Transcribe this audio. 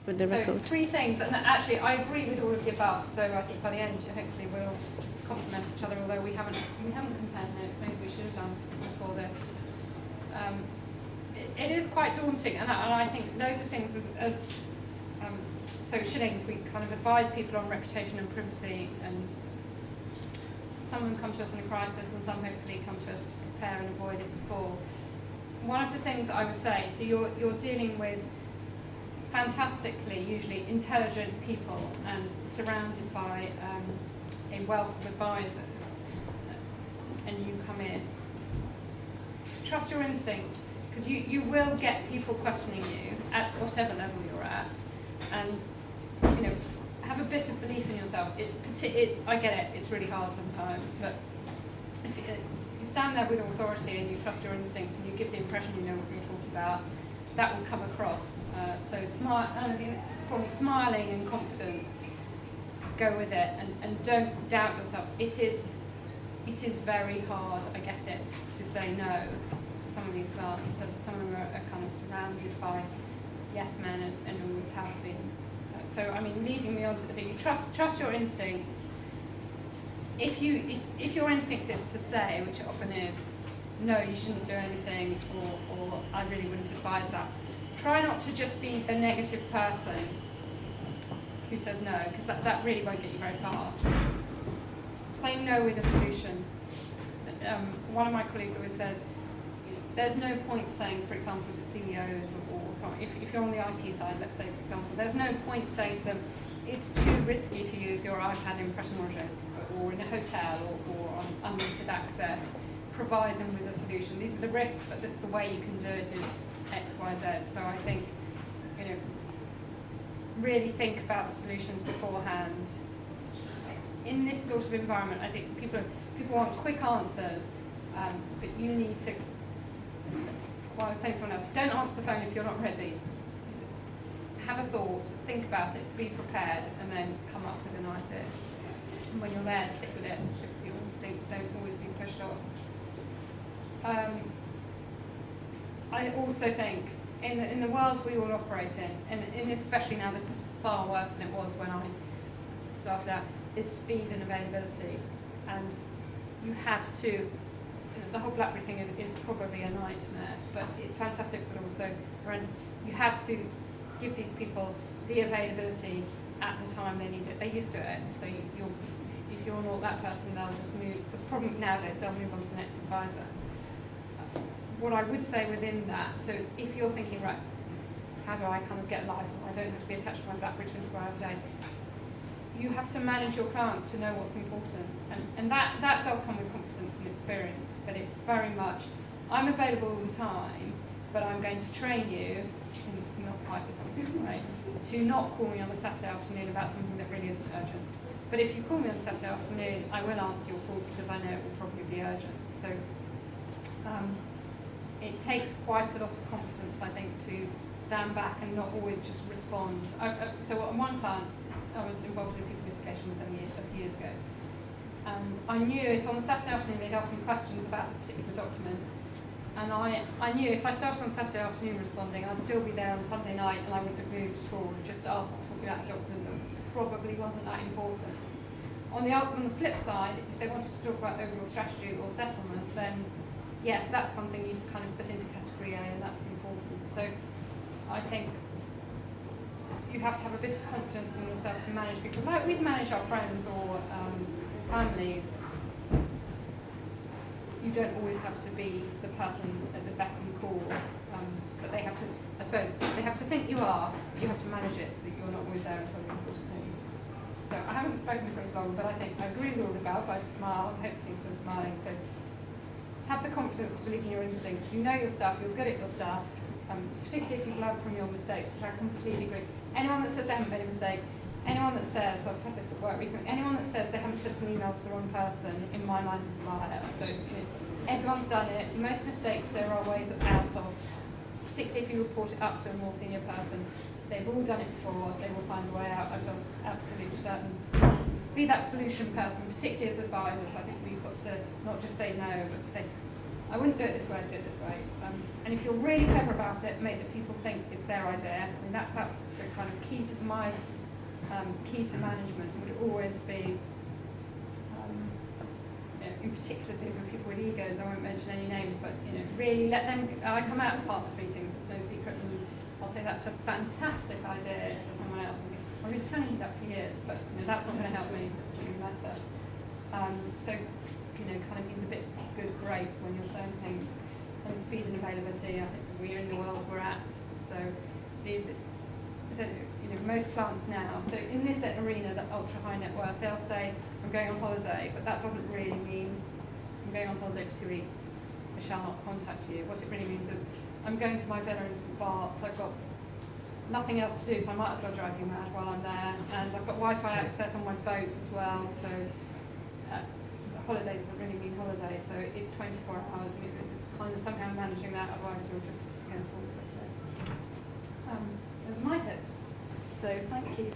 with the record. So 3 things, and actually I agree with all of the above, so I think by the end hopefully we'll complement each other, although we haven't compared notes, maybe we should have done before this. It is quite daunting, and I think those are things so Schillings, we kind of advise people on reputation and privacy, and some of them come to us in a crisis and some hopefully come to us to prepare and avoid it before. One of the things I would say, so you're dealing with fantastically, usually intelligent people and surrounded by a wealth of advisors, and you come in. Trust your instincts, because you will get people questioning you at whatever level you're at, and have a bit of belief in yourself. I get it, it's really hard sometimes, but if you stand there with authority and you trust your instincts and you give the impression you know what you're talking about, that will come across. So probably smiling and confidence, go with it, and don't doubt yourself. It is very hard, I get it, to say no to some of these clients. Some of them are kind of surrounded by yes men and always have been. So I mean, leading me on to you trust your instincts. If your instinct is to say, which it often is, no, you shouldn't do anything, or I really wouldn't advise that. Try not to just be the negative person who says no, because that really won't get you very far. Say no with a solution. One of my colleagues always says, there's no point saying, for example, to CEOs or someone, if you're on the IT side, let's say, for example, there's no point saying to them, it's too risky to use your iPad in Pret a Manger or in a hotel or on unlimited access. Provide them with a solution. These are the risks, but this is the way you can do it is X, Y, Z. So I think, really think about the solutions beforehand. In this sort of environment, I think people want quick answers, but you need to. Well, I was saying to someone else, don't answer the phone if you're not ready. Have a thought, think about it, be prepared, and then come up with an idea. And when you're there, stick with it, stick with your instincts, don't always be pushed off. I also think, in the world we all operate in, and especially now, this is far worse than it was when I started out, is speed and availability. And you have to, the whole BlackBerry thing is probably a nightmare, but it's fantastic, but also horrendous. You have to give these people the availability at the time they need it. They're used to it, so if you're not that person, they'll just move. The problem nowadays, they'll move on to the next advisor. What I would say within that, so if you're thinking, right, how do I kind of get life? I don't have to be attached to my BlackBerry 24 hours a day. You have to manage your clients to know what's important, and that does come with confidence and experience, but it's very much, I'm available all the time, but I'm going to train you, not quite this obvious way, to not call me on a Saturday afternoon about something that really isn't urgent. But if you call me on a Saturday afternoon, I will answer your call because I know it will probably be urgent. So it takes quite a lot of confidence, I think, to stand back and not always just respond. So on one client, I was involved in a piece of litigation with them a few years ago. And I knew if on the Saturday afternoon they'd ask me questions about a particular document, and I knew if I started on Saturday afternoon responding, I'd still be there on Sunday night and I wouldn't have moved at all, just asked talking about a document that probably wasn't that important. On the flip side, if they wanted to talk about overall strategy or settlement, then yes, that's something you kind of put into category A, and that's important. So I think you have to have a bit of confidence in yourself to manage people. Like we'd manage our friends or families. You don't always have to be the person at the beck and call, but they have to, I suppose, they have to think you are, but you have to manage it so that you're not always there until the important things. So I haven't spoken for as long, but I think I agree with all the above. I smile, I'm hopefully still smiling. So have the confidence to believe in your instincts. You know your stuff, you're good at your stuff, particularly if you've learned from your mistakes, which I completely agree. Anyone that says they haven't made a mistake, anyone that says, I've had this at work recently, anyone that says they haven't sent an email to the wrong person, in my mind is a liar. So everyone's done it. Most mistakes there are ways out of, particularly if you report it up to a more senior person. They've all done it before, they will find a way out, I feel absolutely certain. Be that solution person, particularly as advisors. I think we've got to not just say no, but say, I wouldn't do it this way, I'd do it this way. And if you're really clever about it, make the people think it's their idea. I mean, that's the kind of key to my key to management would always be, in particular dealing with people with egos. I won't mention any names, but really let them. I come out of partners meetings, it's no secret, and I'll say that's a fantastic idea to someone else. And I've been telling you that for years, but that's not going to help me, so it doesn't matter. So kind of use a bit of good grace when you're saying things. And speed and availability, I think we're in the world we're at. So most clients now, so in this arena, that ultra high net worth, they'll say, I'm going on holiday, but that doesn't really mean I'm going on holiday for 2 weeks, I shall not contact you. What it really means is I'm going to my villa in St Bart's, I've got nothing else to do, so I might as well drive you mad while I'm there, and I've got Wi-Fi access on my boat as well, so holiday doesn't really mean holiday, so it's 24 hours, and it's kind of somehow managing that, otherwise you're just going to fall quickly. Those are my tips, so thank you.